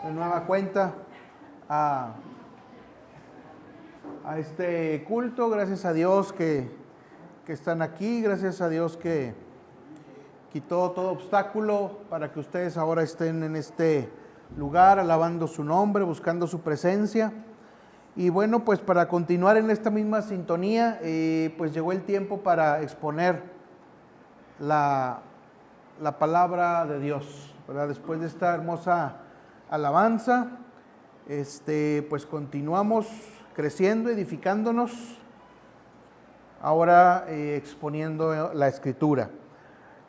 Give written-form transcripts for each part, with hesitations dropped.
de nueva cuenta a este culto. Gracias a Dios que están aquí, gracias a Dios que quitó todo obstáculo para que ustedes ahora estén en este lugar, alabando su nombre, buscando su presencia. Y bueno, pues para continuar en esta misma sintonía, pues llegó el tiempo para exponer la palabra de Dios, ¿verdad? Después de esta hermosa alabanza, pues continuamos creciendo, edificándonos, ahora exponiendo la Escritura.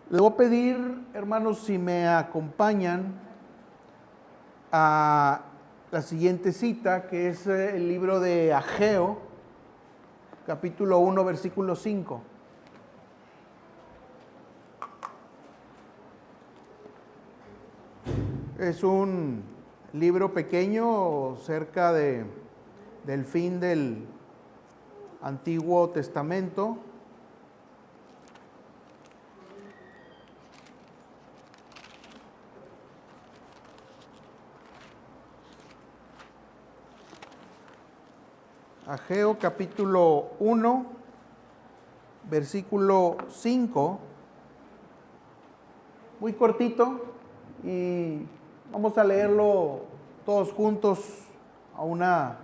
Le voy a pedir, hermanos, si me acompañan a la siguiente cita, que es el libro de Ageo, capítulo 1, versículo 5. Es un libro pequeño cerca del fin del Antiguo Testamento. Ageo capítulo 1, versículo 5. Muy cortito y vamos a leerlo todos juntos a una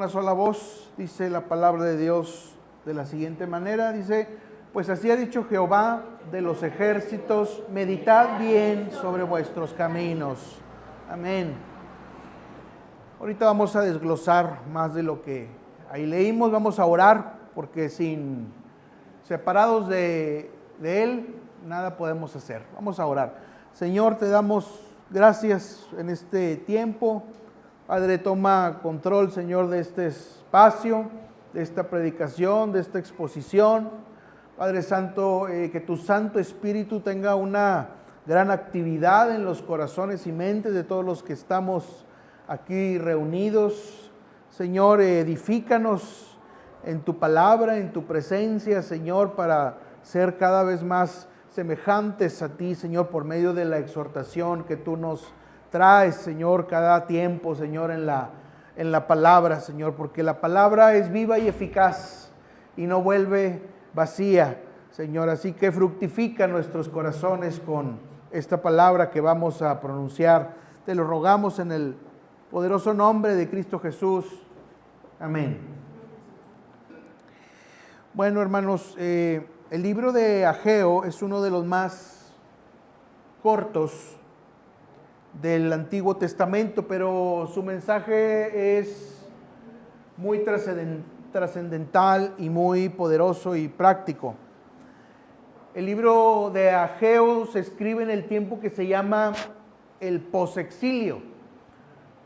sola voz. Dice la palabra de Dios de la siguiente manera. Dice: pues así ha dicho Jehová de los ejércitos, meditad bien sobre vuestros caminos. Amén. Ahorita vamos a desglosar más de lo que ahí leímos. Vamos a orar, porque separados de Él, nada podemos hacer. Vamos a orar. Señor, te damos gracias en este tiempo. Padre, toma control, Señor, de este espacio, de esta predicación, de esta exposición. Padre Santo, que tu Santo Espíritu tenga una gran actividad en los corazones y mentes de todos los que estamos aquí reunidos. Señor, edifícanos en tu palabra, en tu presencia, Señor, para ser cada vez más semejantes a ti, Señor, por medio de la exhortación que tú nos traes, Señor, cada tiempo, Señor, en la palabra, Señor, porque la palabra es viva y eficaz y no vuelve vacía, Señor. Así que fructifica nuestros corazones con esta palabra que vamos a pronunciar. Te lo rogamos en el poderoso nombre de Cristo Jesús. Amén. Bueno, hermanos, el libro de Ageo es uno de los más cortos del Antiguo Testamento, pero su mensaje es muy trascendental y muy poderoso y práctico. El libro de Ageo se escribe en el tiempo que se llama el posexilio.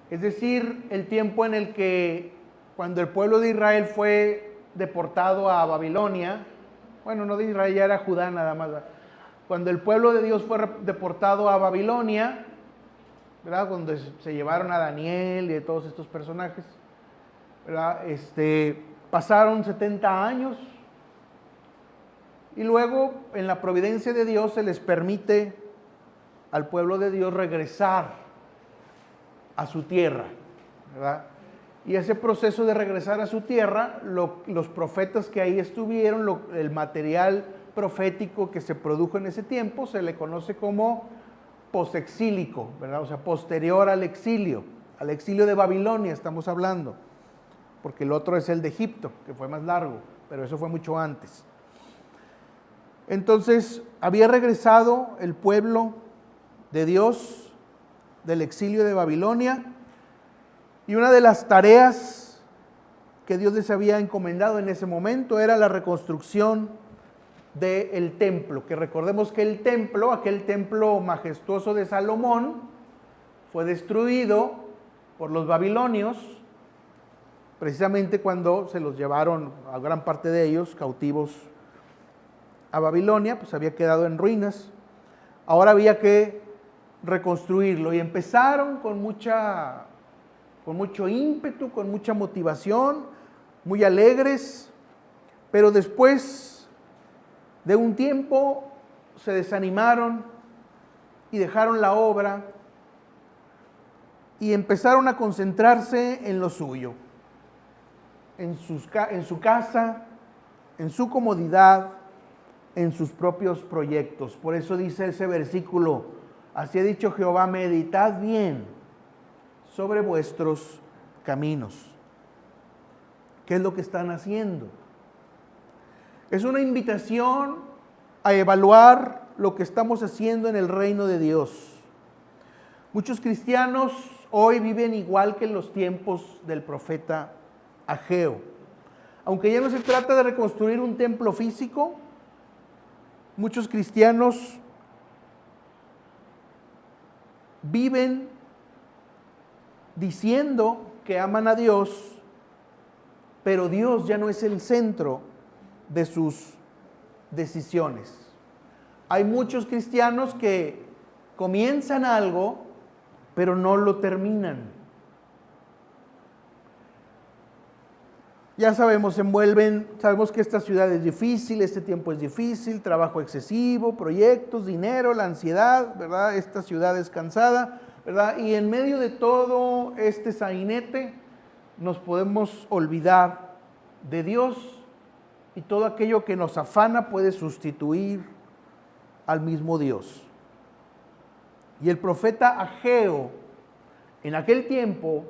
Es decir, el tiempo en el que cuando el pueblo de Israel fue deportado a Babilonia, bueno, no de Israel, ya era Judá nada más. Cuando el pueblo de Dios fue deportado a Babilonia, ¿verdad? Cuando se llevaron a Daniel y de todos estos personajes, ¿verdad? Pasaron 70 años y luego en la providencia de Dios se les permite al pueblo de Dios regresar a su tierra, ¿verdad? Y ese proceso de regresar a su tierra, los profetas que ahí estuvieron, el material profético que se produjo en ese tiempo, se le conoce como posexílico, ¿verdad? O sea, posterior al exilio de Babilonia estamos hablando, porque el otro es el de Egipto, que fue más largo, pero eso fue mucho antes. Entonces, había regresado el pueblo de Dios del exilio de Babilonia, y una de las tareas que Dios les había encomendado en ese momento era la reconstrucción del templo, que recordemos que el templo, aquel templo majestuoso de Salomón, fue destruido por los babilonios, precisamente cuando se los llevaron a gran parte de ellos cautivos a Babilonia, pues había quedado en ruinas. Ahora había que reconstruirlo y empezaron con mucho ímpetu, con mucha motivación, muy alegres, pero después de un tiempo se desanimaron y dejaron la obra y empezaron a concentrarse en lo suyo, en su casa, en su comodidad, en sus propios proyectos. Por eso dice ese versículo: así ha dicho Jehová, meditad bien sobre vuestros caminos. ¿Qué es lo que están haciendo? Es una invitación a evaluar lo que estamos haciendo en el reino de Dios. Muchos cristianos hoy viven igual que en los tiempos del profeta Ageo. Aunque ya no se trata de reconstruir un templo físico, muchos cristianos viven diciendo que aman a Dios, pero Dios ya no es el centro de sus decisiones. Hay muchos cristianos que comienzan algo, pero no lo terminan. Ya sabemos, sabemos que esta ciudad es difícil, este tiempo es difícil, trabajo excesivo, proyectos, dinero, la ansiedad, ¿verdad? Esta ciudad es cansada, ¿verdad? Y en medio de todo este sainete nos podemos olvidar de Dios, y todo aquello que nos afana puede sustituir al mismo Dios. Y el profeta Ageo, en aquel tiempo,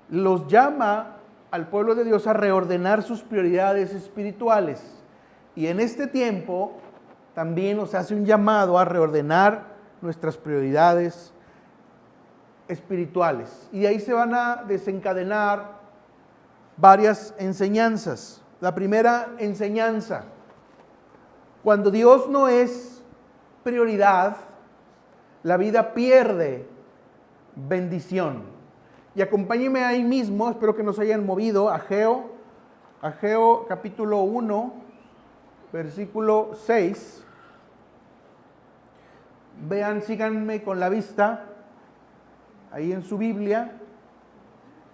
los llama al pueblo de Dios a reordenar sus prioridades espirituales. Y en este tiempo también nos hace un llamado a reordenar nuestras prioridades espirituales. Y de ahí se van a desencadenar varias enseñanzas. La primera enseñanza: cuando Dios no es prioridad, la vida pierde bendición. Y acompáñenme ahí mismo, espero que nos hayan movido, Ageo capítulo 1, versículo 6. Vean, síganme con la vista, ahí en su Biblia,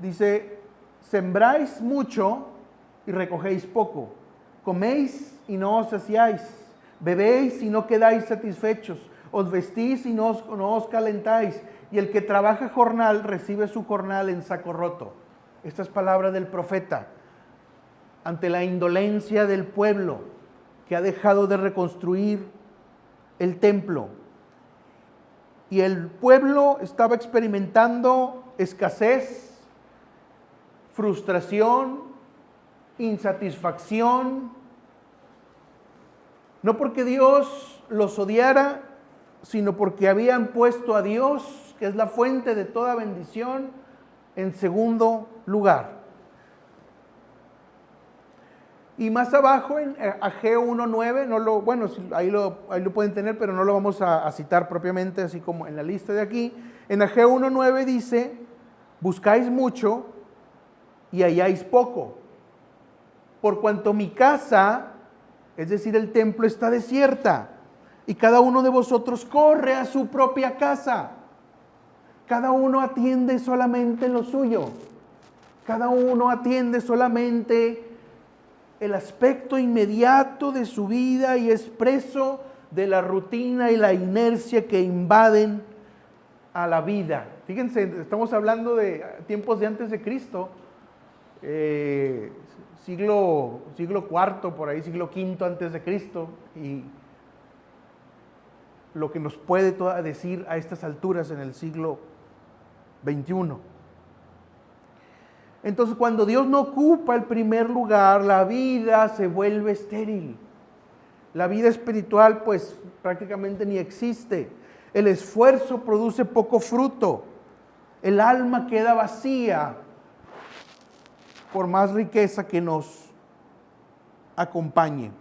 dice: sembráis mucho y recogéis poco, coméis y no os saciáis, bebéis y no quedáis satisfechos, os vestís y no os calentáis, y el que trabaja jornal recibe su jornal en saco roto. Estas palabras del profeta ante la indolencia del pueblo que ha dejado de reconstruir el templo. Y el pueblo estaba experimentando escasez, frustración, insatisfacción, no porque Dios los odiara, sino porque habían puesto a Dios, que es la fuente de toda bendición, en segundo lugar. Y más abajo en Ageo 1:9, ahí lo pueden tener, pero no lo vamos a citar propiamente, así como en la lista de aquí. En Ageo 1:9 dice: buscáis mucho y halláis poco, por cuanto mi casa, es decir, el templo, está desierta, y cada uno de vosotros corre a su propia casa. Cada uno atiende solamente lo suyo. Cada uno atiende solamente el aspecto inmediato de su vida y es preso de la rutina y la inercia que invaden a la vida. Fíjense, estamos hablando de tiempos de antes de Cristo, siglo IV, por ahí, siglo V antes de Cristo, y lo que nos puede decir a estas alturas en el siglo XXI. Entonces, cuando Dios no ocupa el primer lugar, la vida se vuelve estéril. La vida espiritual, pues, prácticamente ni existe. El esfuerzo produce poco fruto. El alma queda vacía por más riqueza que nos acompañe.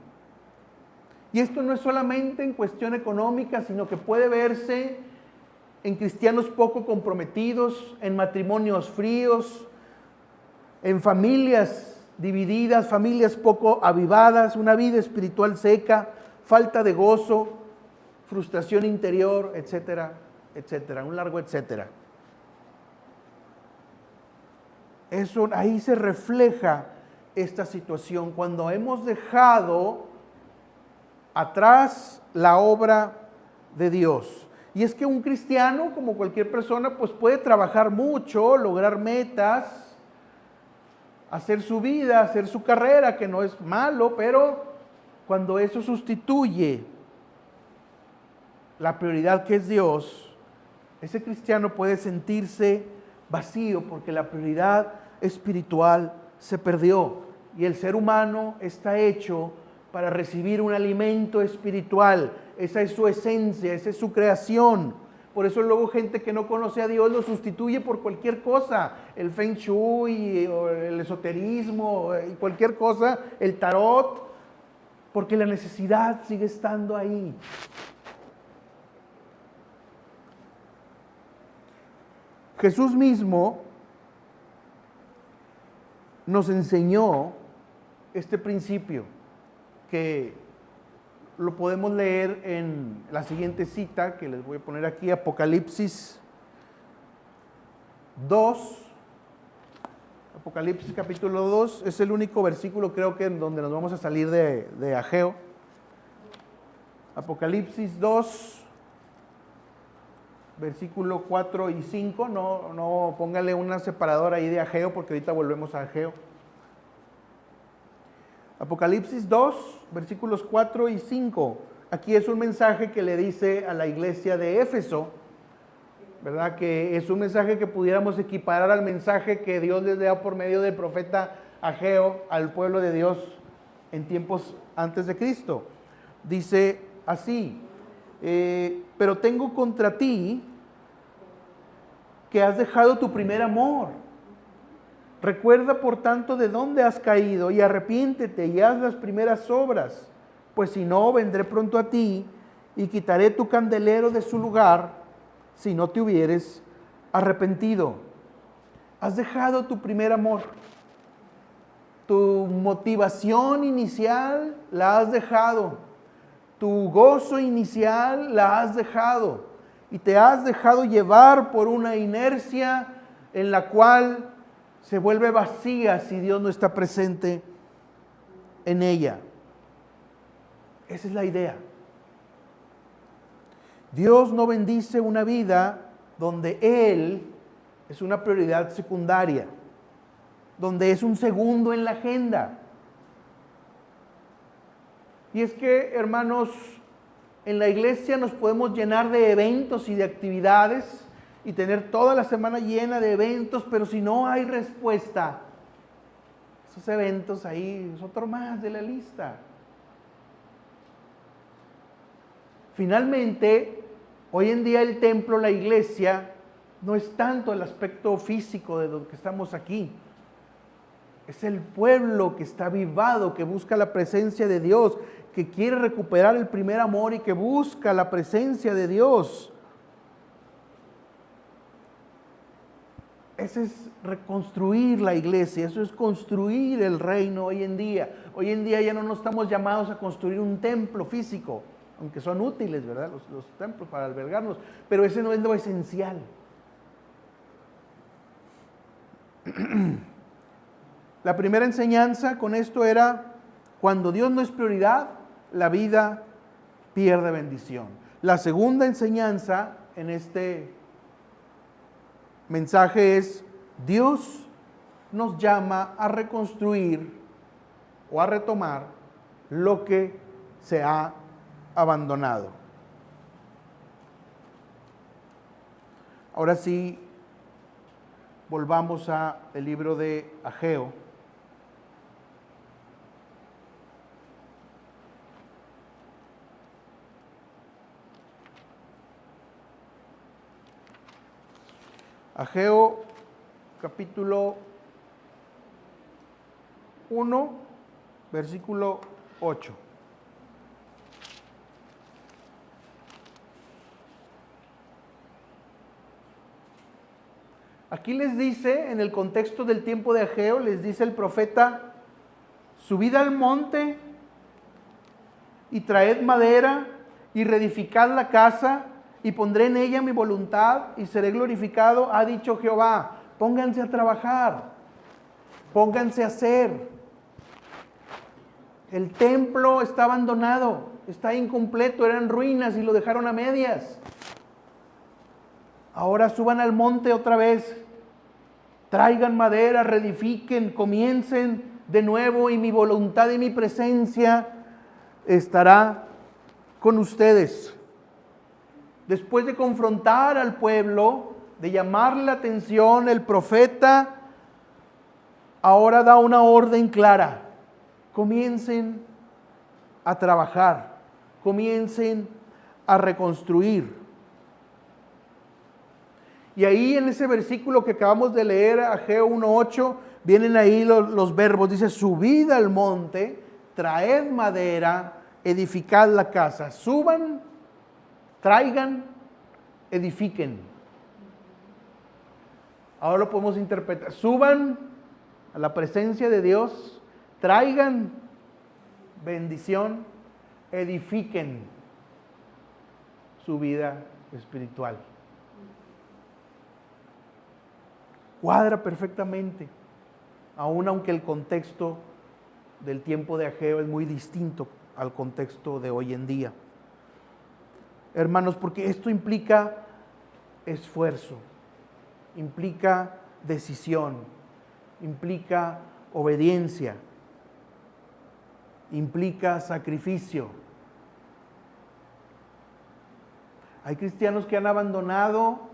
Y esto no es solamente en cuestión económica, sino que puede verse en cristianos poco comprometidos, en matrimonios fríos, en familias divididas, familias poco avivadas, una vida espiritual seca, falta de gozo, frustración interior, etcétera, etcétera, un largo etcétera. Eso, ahí se refleja esta situación, cuando hemos dejado atrás la obra de Dios. Y es que un cristiano, como cualquier persona, pues puede trabajar mucho, lograr metas, hacer su vida, hacer su carrera, que no es malo, pero cuando eso sustituye la prioridad que es Dios, ese cristiano puede sentirse vacío porque la prioridad espiritual se perdió. Y el ser humano está hecho para recibir un alimento espiritual. Esa es su esencia, esa es su creación. Por eso luego gente que no conoce a Dios lo sustituye por cualquier cosa. El Feng Shui, o el esoterismo, y cualquier cosa, el tarot, porque la necesidad sigue estando ahí. Jesús mismo nos enseñó este principio, que lo podemos leer en la siguiente cita que les voy a poner aquí, Apocalipsis 2. Apocalipsis capítulo 2 es el único versículo, creo que en donde nos vamos a salir de Ageo. Apocalipsis 2, versículo 4 y 5, no póngale una separadora ahí de Ageo porque ahorita volvemos a Ageo. Apocalipsis 2, versículos 4 y 5. Aquí es un mensaje que le dice a la iglesia de Éfeso, ¿verdad? Que es un mensaje que pudiéramos equiparar al mensaje que Dios les da por medio del profeta Ageo al pueblo de Dios en tiempos antes de Cristo. Dice así, pero tengo contra ti que has dejado tu primer amor. Recuerda, por tanto, de dónde has caído y arrepiéntete y haz las primeras obras, pues si no, vendré pronto a ti y quitaré tu candelero de su lugar si no te hubieres arrepentido. Has dejado tu primer amor. Tu motivación inicial la has dejado. Tu gozo inicial la has dejado. Y te has dejado llevar por una inercia en la cual se vuelve vacía si Dios no está presente en ella. Esa es la idea. Dios no bendice una vida donde Él es una prioridad secundaria, donde es un segundo en la agenda. Y es que, hermanos, en la iglesia nos podemos llenar de eventos y de actividades y tener toda la semana llena de eventos, pero si no hay respuesta, esos eventos ahí es otro más de la lista. Finalmente, hoy en día el templo, la iglesia, no es tanto el aspecto físico de lo que estamos aquí. Es el pueblo que está avivado, que busca la presencia de Dios, que quiere recuperar el primer amor y que busca la presencia de Dios. Eso es reconstruir la iglesia, eso es construir el reino hoy en día. Hoy en día ya no nos estamos llamados a construir un templo físico, aunque son útiles, ¿verdad? Los templos para albergarnos, pero ese no es lo esencial. La primera enseñanza con esto era, cuando Dios no es prioridad, la vida pierde bendición. La segunda enseñanza en este mensaje es, Dios nos llama a reconstruir o a retomar lo que se ha abandonado. Ahora sí, volvamos al libro de Ageo. Ageo capítulo 1, versículo 8. Aquí les dice, en el contexto del tiempo de Ageo, les dice el profeta, subid al monte y traed madera y reedificad la casa y pondré en ella mi voluntad y seré glorificado, ha dicho Jehová. Pónganse a trabajar, pónganse a hacer. El templo está abandonado, está incompleto, eran ruinas y lo dejaron a medias. Ahora suban al monte otra vez, traigan madera, reedifiquen, comiencen de nuevo y mi voluntad y mi presencia estará con ustedes. Después de confrontar al pueblo, de llamarle la atención, el profeta ahora da una orden clara. Comiencen a trabajar, comiencen a reconstruir. Y ahí en ese versículo que acabamos de leer, Ageo 1:8, vienen ahí los verbos. Dice, subid al monte, traed madera, edificad la casa. Suban, traigan, edifiquen. Ahora lo podemos interpretar. Suban a la presencia de Dios, traigan bendición, edifiquen su vida espiritual. Cuadra perfectamente, aun aunque el contexto del tiempo de Ageo es muy distinto al contexto de hoy en día. Hermanos, porque esto implica esfuerzo, implica decisión, implica obediencia, implica sacrificio. Hay cristianos que han abandonado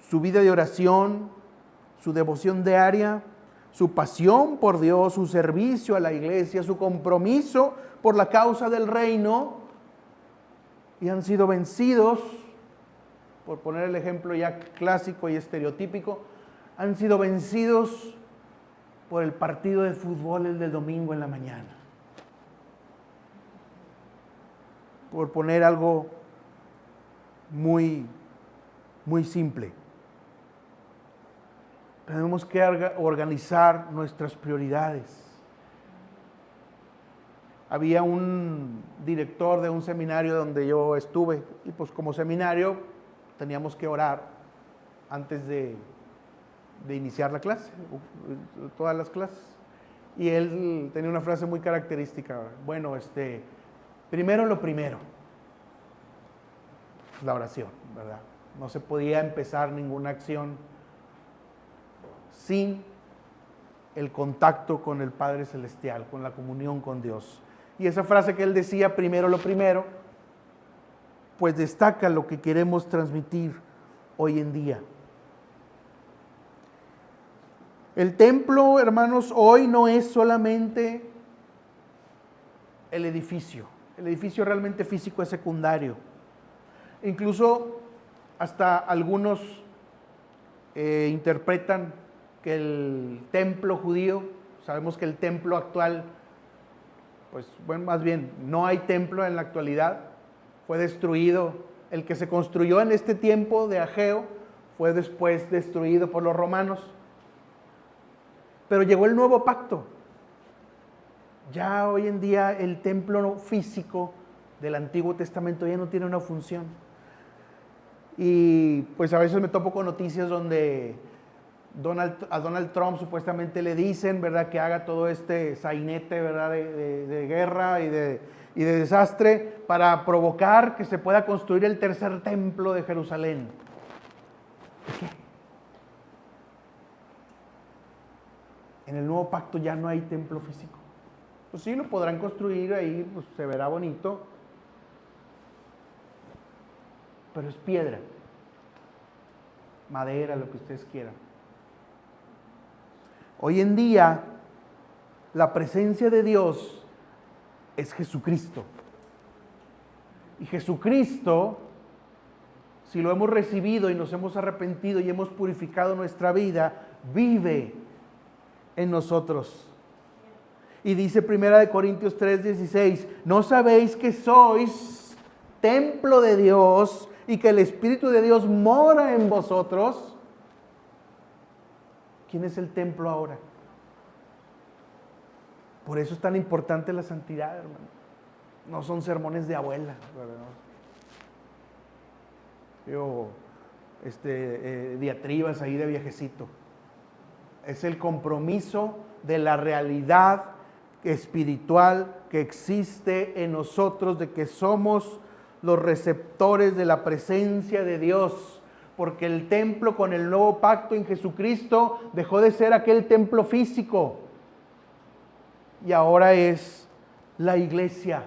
su vida de oración, su devoción diaria, su pasión por Dios, su servicio a la iglesia, su compromiso por la causa del reino, y han sido vencidos, por poner el ejemplo ya clásico y estereotípico, han sido vencidos por el partido de fútbol el del domingo en la mañana. Por poner algo muy simple. Tenemos que organizar nuestras prioridades. Había un director de un seminario donde yo estuve, y pues como seminario teníamos que orar antes de iniciar la clase, todas las clases. Y él tenía una frase muy característica. Bueno, primero lo primero, la oración, ¿verdad? No se podía empezar ninguna acción sin el contacto con el Padre Celestial, con la comunión con Dios. Y esa frase que él decía, primero lo primero, pues destaca lo que queremos transmitir hoy en día. El templo, hermanos, hoy no es solamente el edificio. El edificio realmente físico es secundario. Incluso hasta algunos interpretan que el templo judío, sabemos que el templo actual, pues bueno, más bien no hay templo en la actualidad, fue destruido. El que se construyó en este tiempo de Ageo fue después destruido por los romanos. Pero llegó el nuevo pacto. Ya hoy en día el templo físico del Antiguo Testamento ya no tiene una función. Y pues a veces me topo con noticias donde a Donald Trump supuestamente le dicen, ¿verdad?, que haga todo este sainete, ¿verdad?, de guerra y de desastre para provocar que se pueda construir el tercer templo de Jerusalén. ¿De qué? En el nuevo pacto ya no hay templo físico. Pues sí, lo podrán construir ahí, pues se verá bonito, pero es piedra, madera, lo que ustedes quieran. Hoy en día, la presencia de Dios es Jesucristo. Y Jesucristo, si lo hemos recibido y nos hemos arrepentido y hemos purificado nuestra vida, vive en nosotros. Y dice 1 Corintios 3:16, ¿no sabéis que sois templo de Dios y que el Espíritu de Dios mora en vosotros? ¿Quién es el templo ahora? Por eso es tan importante la santidad, hermano. No son sermones de abuela, diatribas ahí de viejecito. Es el compromiso de la realidad espiritual que existe en nosotros, de que somos los receptores de la presencia de Dios, porque el templo con el nuevo pacto en Jesucristo dejó de ser aquel templo físico y ahora es la iglesia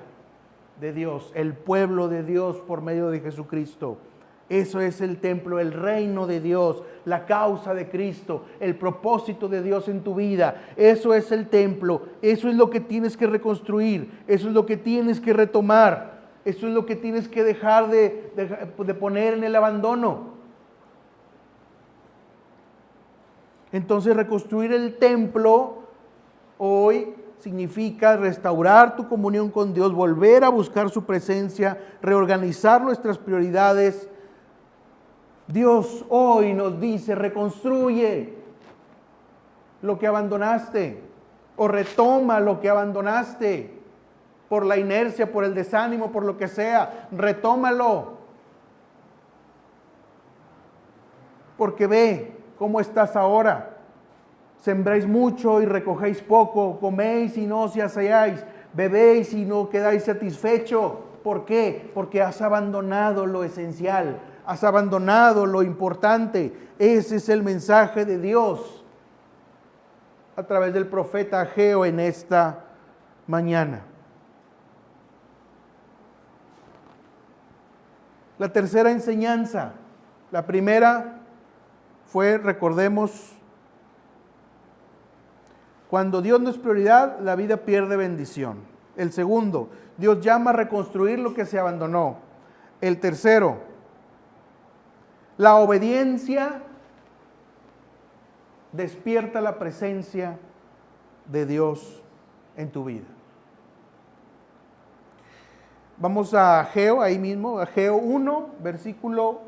de Dios, el pueblo de Dios por medio de Jesucristo. Eso es el templo, el reino de Dios, la causa de Cristo, el propósito de Dios en tu vida. Eso es el templo, eso es lo que tienes que reconstruir, eso es lo que tienes que retomar, eso es lo que tienes que dejar de poner en el abandono. Entonces, reconstruir el templo hoy significa restaurar tu comunión con Dios, volver a buscar su presencia, reorganizar nuestras prioridades. Dios hoy nos dice, reconstruye lo que abandonaste o retoma lo que abandonaste por la inercia, por el desánimo, por lo que sea, retómalo. Porque ve cómo estás ahora. Sembráis mucho y recogéis poco, coméis y no os saciáis, bebéis y no quedáis satisfechos. ¿Por qué? Porque has abandonado lo esencial, has abandonado lo importante. Ese es el mensaje de Dios a través del profeta Ageo en esta mañana. La tercera enseñanza, la primera fue, recordemos, cuando Dios no es prioridad, la vida pierde bendición. El segundo, Dios llama a reconstruir lo que se abandonó. El tercero, la obediencia despierta la presencia de Dios en tu vida. Vamos a Ageo, ahí mismo, Ageo 1, versículo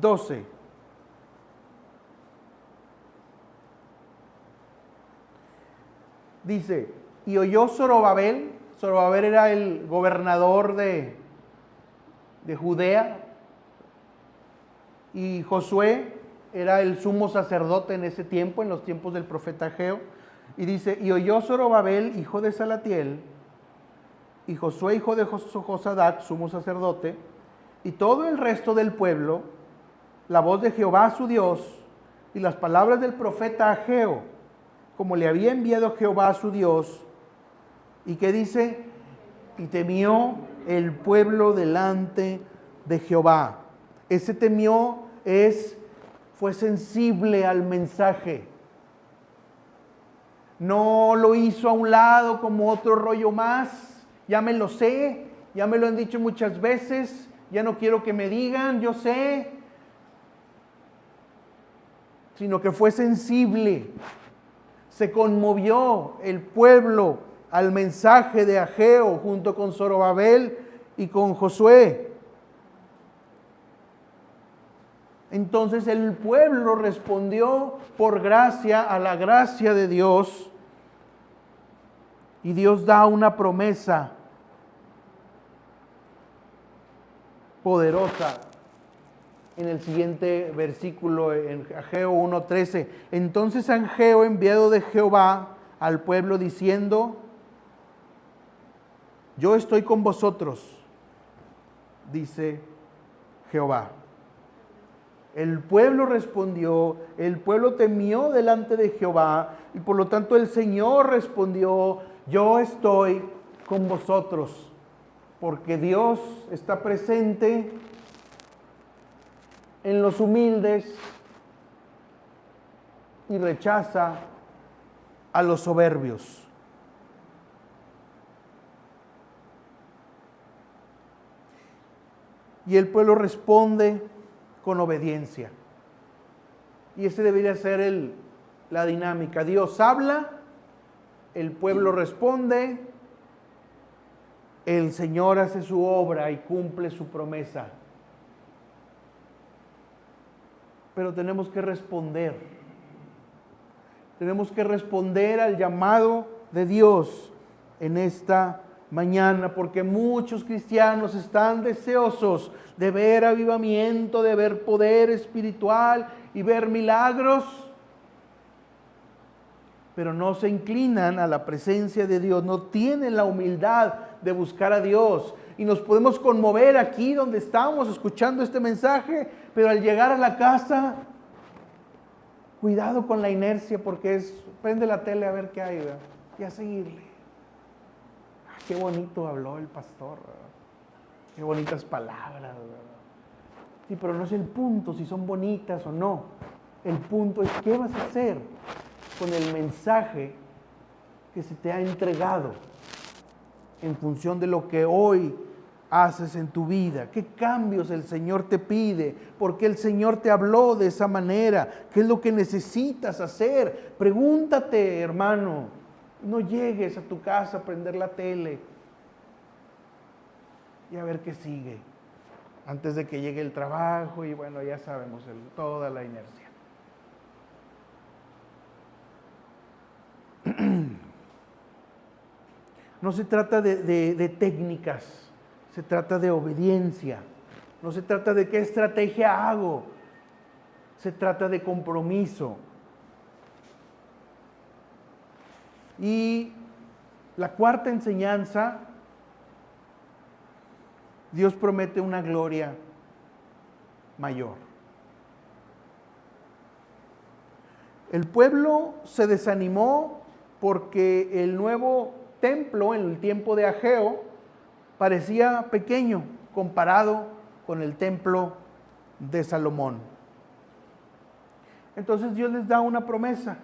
12. Dice, y oyó Zorobabel era el gobernador de Judea, y Josué era el sumo sacerdote en ese tiempo, en los tiempos del profeta Ageo, y dice, y oyó Zorobabel, hijo de Salatiel, y Josué, hijo de Josadac, sumo sacerdote, y todo el resto del pueblo, la voz de Jehová su Dios, y las palabras del profeta Ageo, como le había enviado Jehová a su Dios, y que dice, y temió el pueblo delante de Jehová. Ese temió fue sensible al mensaje. No lo hizo a un lado como otro rollo más. Ya me lo sé, ya me lo han dicho muchas veces, ya no quiero que me digan, yo sé. Sino que fue sensible. Se conmovió el pueblo al mensaje de Ageo junto con Zorobabel y con Josué. Entonces el pueblo respondió por gracia a la gracia de Dios, y Dios da una promesa poderosa en el siguiente versículo, en Ageo 1:13. Entonces Ageo, enviado de Jehová al pueblo, diciendo, yo estoy con vosotros, dice Jehová. El pueblo respondió, el pueblo temió delante de Jehová, y por lo tanto el Señor respondió, yo estoy con vosotros, porque Dios está presente en los humildes y rechaza a los soberbios. Y el pueblo responde con obediencia. Y ese debería ser la dinámica. Dios habla, el pueblo responde, el Señor hace su obra y cumple su promesa. Pero tenemos que responder. Tenemos que responder al llamado de Dios en esta mañana, porque muchos cristianos están deseosos de ver avivamiento, de ver poder espiritual y ver milagros, pero no se inclinan a la presencia de Dios, no tienen la humildad de buscar a Dios. y nos podemos conmover aquí donde estamos escuchando este mensaje, pero al llegar a la casa, cuidado con la inercia, porque prende la tele a ver qué hay, ¿verdad? Y a seguirle. Qué bonito habló el pastor, ¿verdad? Qué bonitas palabras, ¿verdad? Sí, pero no es el punto si son bonitas o no. El punto es qué vas a hacer con el mensaje que se te ha entregado en función de lo que hoy haces en tu vida. ¿Qué cambios el Señor te pide? ¿Por qué el Señor te habló de esa manera? ¿Qué es lo que necesitas hacer? Pregúntate, hermano. No llegues a tu casa a prender la tele y a ver qué sigue. Antes de que llegue el trabajo y bueno, ya sabemos, toda la inercia. No se trata de técnicas, se trata de obediencia. No se trata de qué estrategia hago, se trata de compromiso. Y la cuarta enseñanza, Dios promete una gloria mayor. El pueblo se desanimó porque el nuevo templo en el tiempo de Ageo parecía pequeño comparado con el templo de Salomón. Entonces Dios les da una promesa,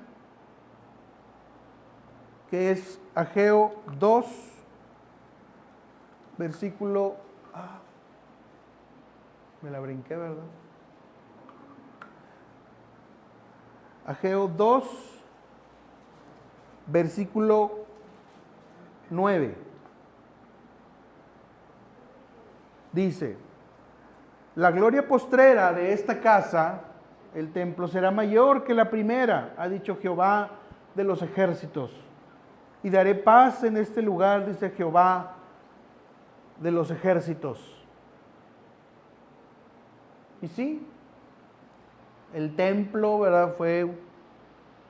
que es Ageo 2, versículo... me la brinqué, ¿verdad? Ageo 2, versículo 9. Dice, la gloria postrera de esta casa, el templo, será mayor que la primera, ha dicho Jehová de los ejércitos. Y daré paz en este lugar, dice Jehová de los ejércitos. Y sí, el templo, ¿verdad?, fue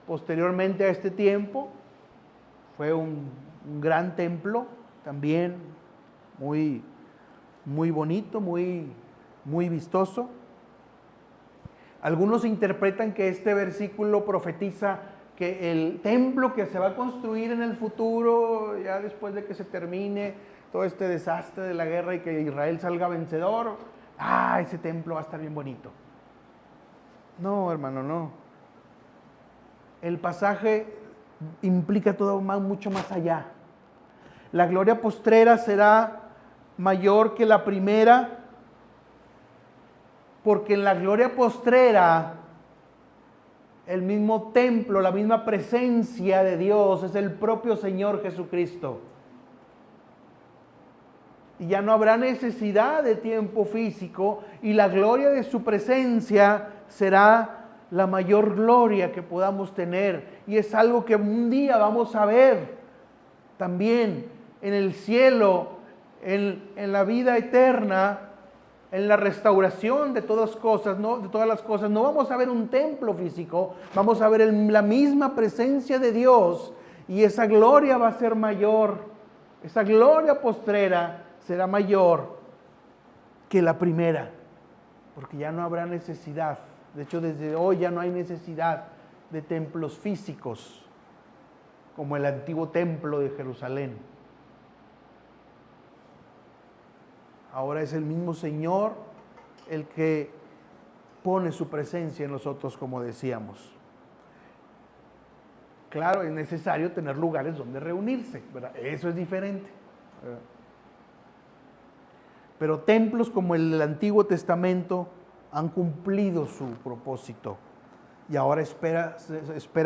posteriormente a este tiempo, fue un gran templo, también muy bonito, muy vistoso. Algunos interpretan que este versículo profetiza que el templo que se va a construir en el futuro, ya después de que se termine todo este desastre de la guerra y que Israel salga vencedor, ese templo va a estar bien bonito. No, hermano, no. El pasaje implica todo mucho más allá. La gloria postrera será mayor que la primera, porque en la gloria postrera el mismo templo, la misma presencia de Dios es el propio Señor Jesucristo. Y ya no habrá necesidad de tiempo físico y la gloria de su presencia será la mayor gloria que podamos tener. Y es algo que un día vamos a ver también en el cielo, en la vida eterna, en la restauración de todas las cosas, no vamos a ver un templo físico, vamos a ver la misma presencia de Dios y esa gloria va a ser mayor, esa gloria postrera será mayor que la primera, porque ya no habrá necesidad, de hecho desde hoy ya no hay necesidad de templos físicos como el antiguo templo de Jerusalén. Ahora es el mismo Señor el que pone su presencia en nosotros, como decíamos. Claro, es necesario tener lugares donde reunirse, ¿verdad? Eso es diferente, ¿verdad? Pero templos como el del Antiguo Testamento han cumplido su propósito. Y ahora espera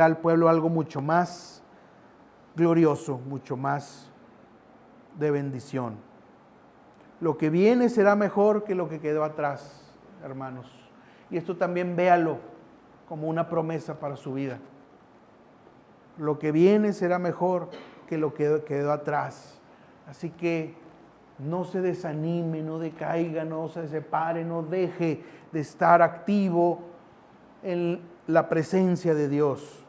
al pueblo algo mucho más glorioso, mucho más de bendición. Lo que viene será mejor que lo que quedó atrás, hermanos. Y esto también véalo como una promesa para su vida. Lo que viene será mejor que lo que quedó atrás. Así que no se desanime, no decaiga, no se separe, no deje de estar activo en la presencia de Dios.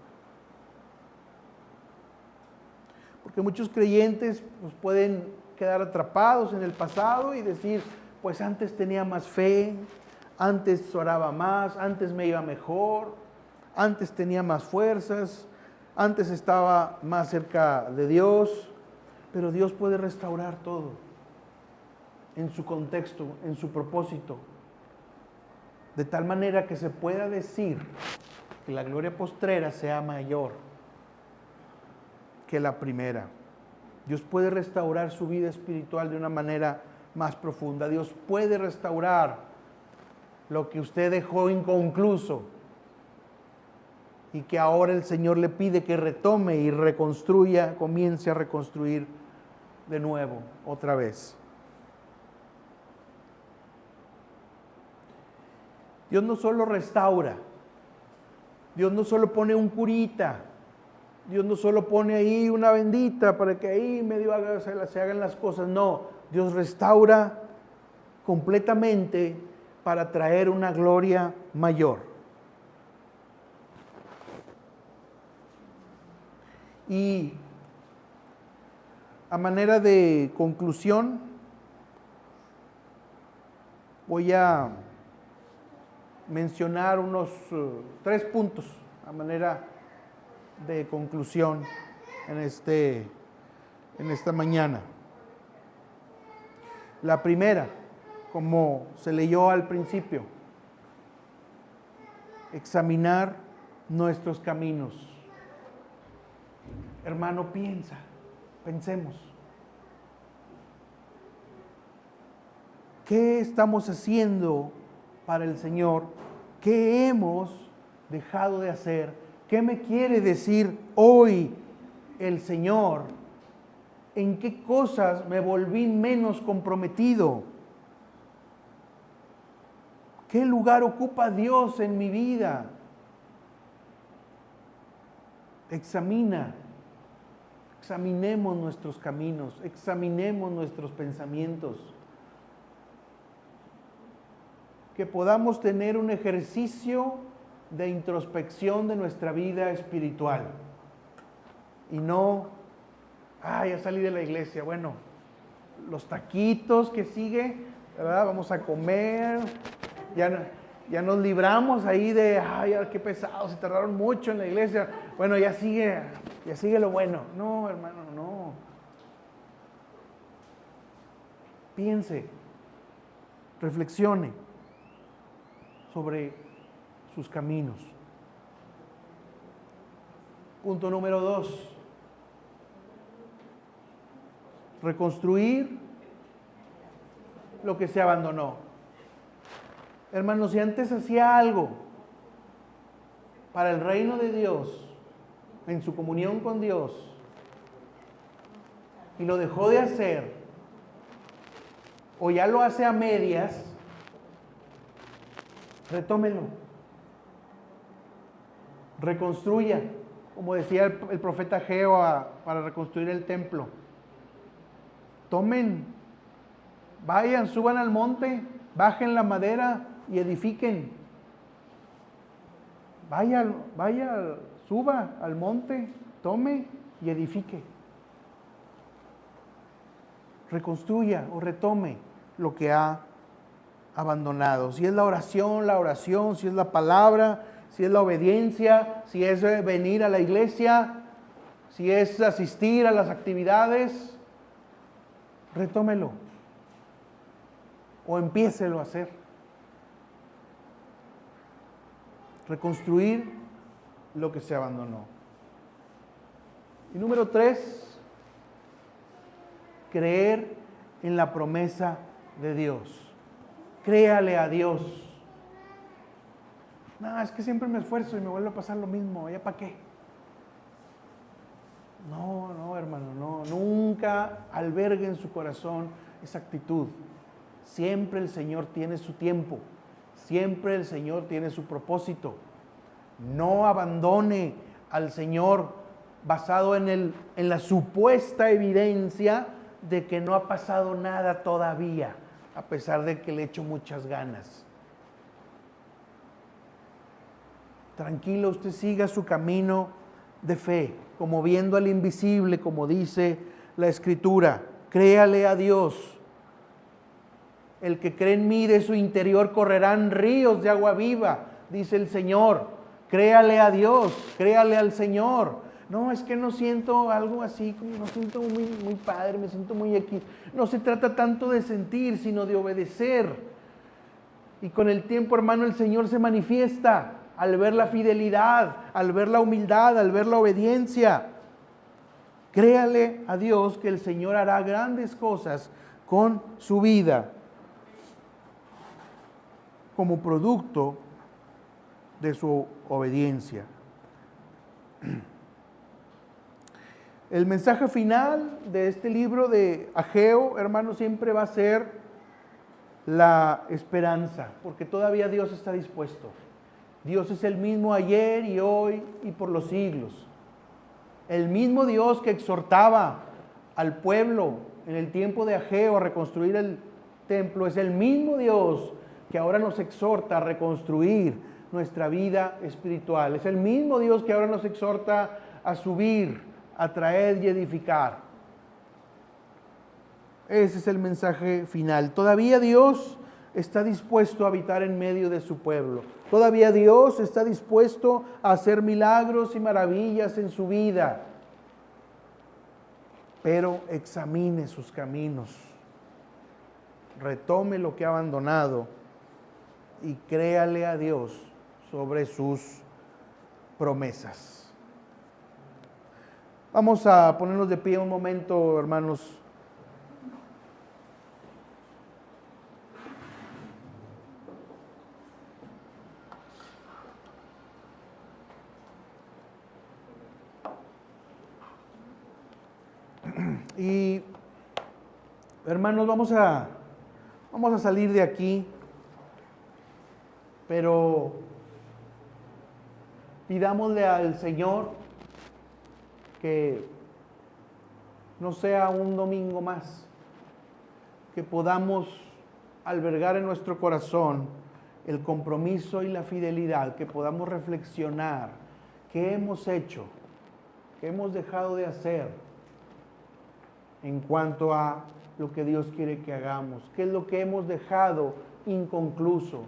Porque muchos creyentes pues, pueden quedar atrapados en el pasado y decir, pues antes tenía más fe, antes oraba más, antes me iba mejor, antes tenía más fuerzas, antes estaba más cerca de Dios, pero Dios puede restaurar todo en su contexto, en su propósito, de tal manera que se pueda decir que la gloria postrera sea mayor que la primera. Dios puede restaurar su vida espiritual de una manera más profunda. Dios puede restaurar lo que usted dejó inconcluso y que ahora el Señor le pide que retome y reconstruya, comience a reconstruir de nuevo, otra vez. Dios no solo restaura, Dios no solo pone un curita, Dios no solo pone ahí una bendita para que ahí medio se hagan las cosas, no, Dios restaura completamente para traer una gloria mayor. Y a manera de conclusión, voy a mencionar unos 3 puntos a manera de conclusión en esta mañana. La primera, como se leyó al principio, examinar nuestros caminos. Hermano, pensemos. ¿Qué estamos haciendo para el Señor? ¿Qué hemos dejado de hacer? ¿Qué me quiere decir hoy el Señor? ¿En qué cosas me volví menos comprometido? ¿Qué lugar ocupa Dios en mi vida? Examinemos nuestros caminos, examinemos nuestros pensamientos. Que podamos tener un ejercicio de introspección de nuestra vida espiritual. Y no, ya salí de la iglesia, bueno, los taquitos que sigue, ¿verdad? Vamos a comer, ya nos libramos ahí de, qué pesado, se tardaron mucho en la iglesia, bueno, ya sigue lo bueno. No, hermano, no. Piense, reflexione sobre sus caminos. Punto número 2. Reconstruir lo que se abandonó. Hermanos, si antes hacía algo para el reino de Dios, en su comunión con Dios, y lo dejó de hacer, o ya lo hace a medias, retómelo. Reconstruya, como decía el profeta Ageo para reconstruir el templo. Vayan, suban al monte, bajen la madera y edifiquen. Vaya, suba al monte, tome y edifique. Reconstruya o retome lo que ha abandonado. Si es la oración, si es la palabra, si es la obediencia, si es venir a la iglesia, si es asistir a las actividades, retómelo o empiécelo a hacer. Reconstruir lo que se abandonó. Y número 3, creer en la promesa de Dios. Créale a Dios. No, es que siempre me esfuerzo y me vuelve a pasar lo mismo. ¿Ya para qué? No, hermano, no. Nunca albergue en su corazón esa actitud. Siempre el Señor tiene su tiempo. Siempre el Señor tiene su propósito. No abandone al Señor basado en la supuesta evidencia de que no ha pasado nada todavía, a pesar de que le echo muchas ganas. Tranquilo, usted siga su camino de fe, como viendo al invisible, como dice la Escritura. Créale a Dios. El que cree en mí, de su interior correrán ríos de agua viva, dice el Señor. Créale a Dios, créale al Señor. No, es que no siento algo así, no siento muy padre, me siento muy aquí. No se trata tanto de sentir, sino de obedecer. Y con el tiempo, hermano, el Señor se manifiesta al ver la fidelidad, al ver la humildad, al ver la obediencia. Créale a Dios que el Señor hará grandes cosas con su vida como producto de su obediencia. El mensaje final de este libro de Ageo, hermano, siempre va a ser la esperanza, porque todavía Dios está dispuesto. Dios es el mismo ayer y hoy y por los siglos. El mismo Dios que exhortaba al pueblo en el tiempo de Ageo a reconstruir el templo, es el mismo Dios que ahora nos exhorta a reconstruir nuestra vida espiritual. Es el mismo Dios que ahora nos exhorta a subir, a traer y edificar. Ese es el mensaje final. Todavía Dios está dispuesto a habitar en medio de su pueblo. Todavía Dios está dispuesto a hacer milagros y maravillas en su vida. Pero examine sus caminos. Retome lo que ha abandonado y créale a Dios sobre sus promesas. Vamos a ponernos de pie un momento, hermanos. Y hermanos, vamos a salir de aquí, pero pidámosle al Señor que no sea un domingo más, que podamos albergar en nuestro corazón el compromiso y la fidelidad, que podamos reflexionar qué hemos hecho, qué hemos dejado de hacer en cuanto a lo que Dios quiere que hagamos, qué es lo que hemos dejado inconcluso.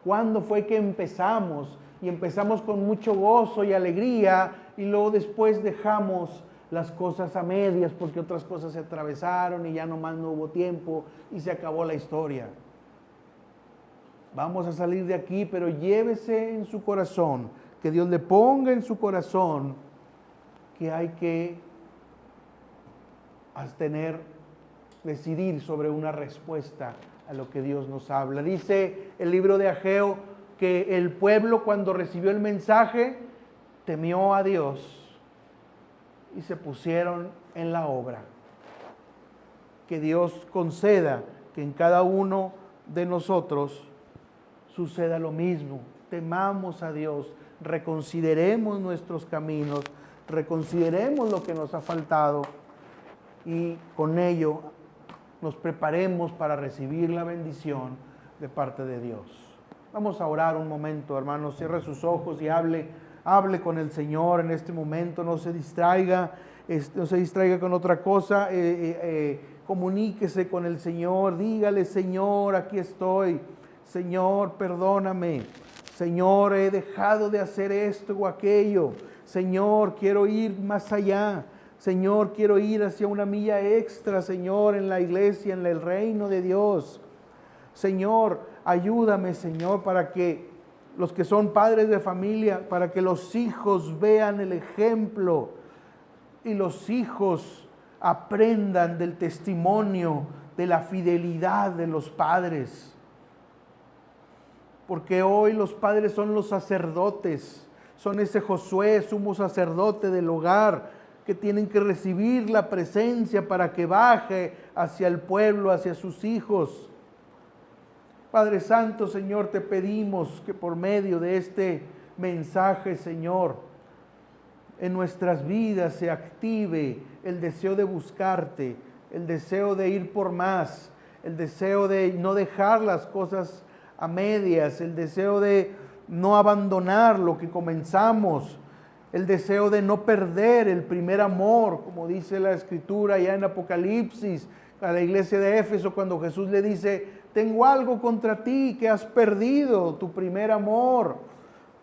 ¿Cuándo fue que empezamos? Y empezamos con mucho gozo y alegría y luego después dejamos las cosas a medias porque otras cosas se atravesaron y ya nomás no hubo tiempo y se acabó la historia. Vamos a salir de aquí, pero llévese en su corazón, que Dios le ponga en su corazón que hay que decidir sobre una respuesta a lo que Dios nos habla. Dice el libro de Ageo que el pueblo, cuando recibió el mensaje, temió a Dios y se pusieron en la obra. Que Dios conceda que en cada uno de nosotros suceda lo mismo. Temamos a Dios, reconsideremos nuestros caminos, reconsideremos lo que nos ha faltado y con ello nos preparemos para recibir la bendición de parte de Dios. Vamos a orar un momento, hermanos. Cierre sus ojos y hable con el Señor en este momento. No se distraiga con otra cosa. Comuníquese con el Señor. Dígale: Señor, aquí estoy. Señor, perdóname. Señor, he dejado de hacer esto o aquello. Señor, quiero ir más allá. Señor, quiero ir hacia una milla extra, Señor, en la iglesia, en el reino de Dios. Señor, ayúdame, Señor, para que los que son padres de familia, para que los hijos vean el ejemplo y los hijos aprendan del testimonio, de la fidelidad de los padres. Porque hoy los padres son los sacerdotes, son ese Josué, sumo sacerdote del hogar, que tienen que recibir la presencia para que baje hacia el pueblo, hacia sus hijos. Padre Santo, Señor, te pedimos que por medio de este mensaje, Señor, en nuestras vidas se active el deseo de buscarte, el deseo de ir por más, el deseo de no dejar las cosas a medias, el deseo de no abandonar lo que comenzamos, el deseo de no perder el primer amor, como dice la Escritura ya en Apocalipsis, a la iglesia de Éfeso, cuando Jesús le dice, tengo algo contra ti, que has perdido tu primer amor.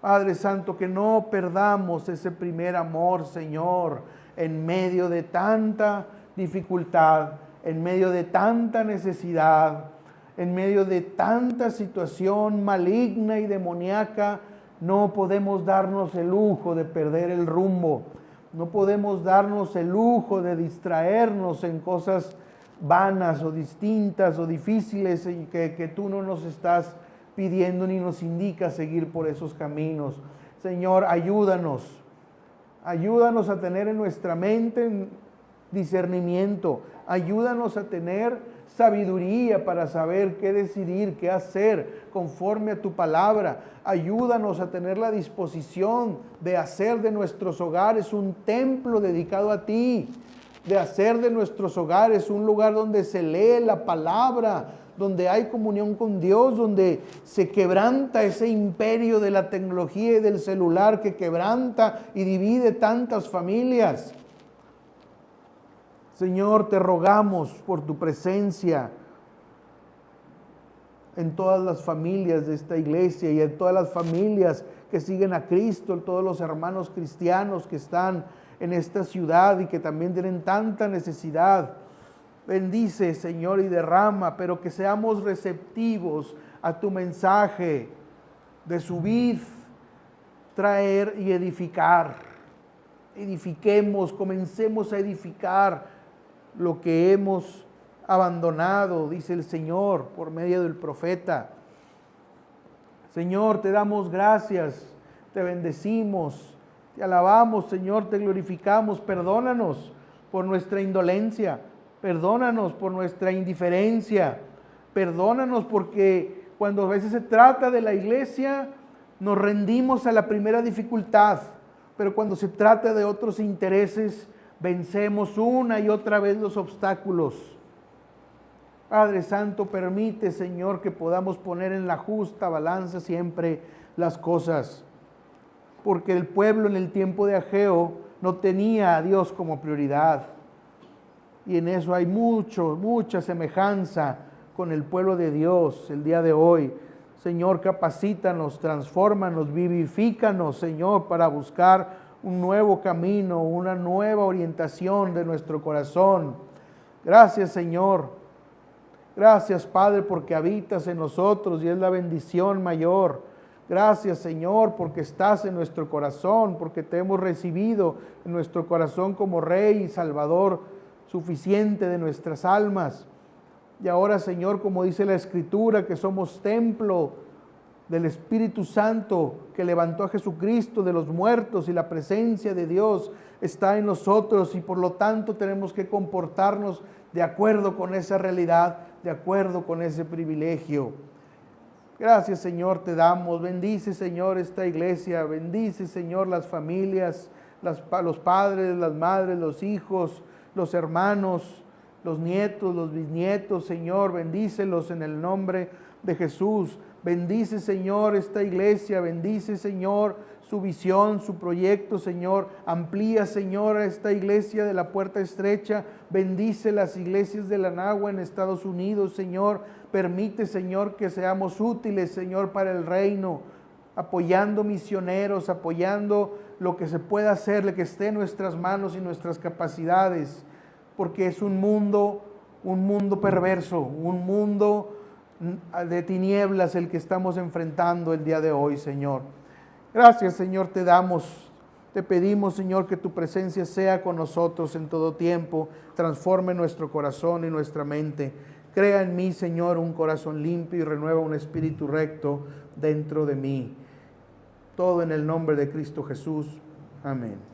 Padre Santo, que no perdamos ese primer amor, Señor, en medio de tanta dificultad, en medio de tanta necesidad, en medio de tanta situación maligna y demoníaca. No podemos darnos el lujo de perder el rumbo. No podemos darnos el lujo de distraernos en cosas vanas o distintas o difíciles que tú no nos estás pidiendo ni nos indicas seguir por esos caminos. Señor, ayúdanos a tener en nuestra mente discernimiento, ayúdanos a tener sabiduría para saber qué decidir, qué hacer conforme a tu palabra. Ayúdanos a tener la disposición de hacer de nuestros hogares un templo dedicado a ti, de hacer de nuestros hogares un lugar donde se lee la palabra, donde hay comunión con Dios, donde se quebranta ese imperio de la tecnología y del celular que quebranta y divide tantas familias. Señor, te rogamos por tu presencia en todas las familias de esta iglesia y en todas las familias que siguen a Cristo, en todos los hermanos cristianos que están en esta ciudad y que también tienen tanta necesidad. Bendice, Señor, y derrama, pero que seamos receptivos a tu mensaje de subir, traer y edificar. Edifiquemos, comencemos a edificar lo que hemos abandonado, dice el Señor por medio del profeta. Señor, te damos gracias, te bendecimos, te alabamos, Señor, te glorificamos. Perdónanos por nuestra indolencia, perdónanos por nuestra indiferencia, perdónanos porque cuando a veces se trata de la iglesia nos rendimos a la primera dificultad, pero cuando se trata de otros intereses vencemos una y otra vez los obstáculos. Padre Santo, permite, Señor, que podamos poner en la justa balanza siempre las cosas, porque el pueblo en el tiempo de Ageo no tenía a Dios como prioridad. Y en eso hay mucha semejanza con el pueblo de Dios el día de hoy. Señor, capacítanos, transfórmanos, vivifícanos, Señor, para buscar un nuevo camino, una nueva orientación de nuestro corazón. Gracias, Señor. Gracias, Padre, porque habitas en nosotros y es la bendición mayor. Gracias, Señor, porque estás en nuestro corazón, porque te hemos recibido en nuestro corazón como Rey y Salvador suficiente de nuestras almas. Y ahora, Señor, como dice la Escritura, que somos templo del Espíritu Santo que levantó a Jesucristo de los muertos y la presencia de Dios está en nosotros y por lo tanto tenemos que comportarnos de acuerdo con esa realidad, de acuerdo con ese privilegio. Gracias, Señor, te damos. Bendice, Señor, esta iglesia. Bendice, Señor, las familias, los padres, las madres, los hijos, los hermanos, los nietos, los bisnietos. Señor, bendícelos en el nombre de Jesús. Bendice, Señor, esta iglesia. Bendice, Señor, su visión, su proyecto, Señor. Amplía, Señor, a esta iglesia de la Puerta Estrecha. Bendice las iglesias de la Nahua en Estados Unidos, Señor. Permite, Señor, que seamos útiles, Señor, para el reino, apoyando misioneros, apoyando lo que se pueda hacer, lo que esté en nuestras manos y nuestras capacidades, porque es un mundo perverso, un mundo de tinieblas el que estamos enfrentando el día de hoy, Señor. Gracias, Señor, te damos. Te pedimos, Señor, que tu presencia sea con nosotros en todo tiempo, transforme nuestro corazón y nuestra mente. Crea en mí, Señor, un corazón limpio y renueva un espíritu recto dentro de mí. Todo en el nombre de Cristo Jesús. Amén.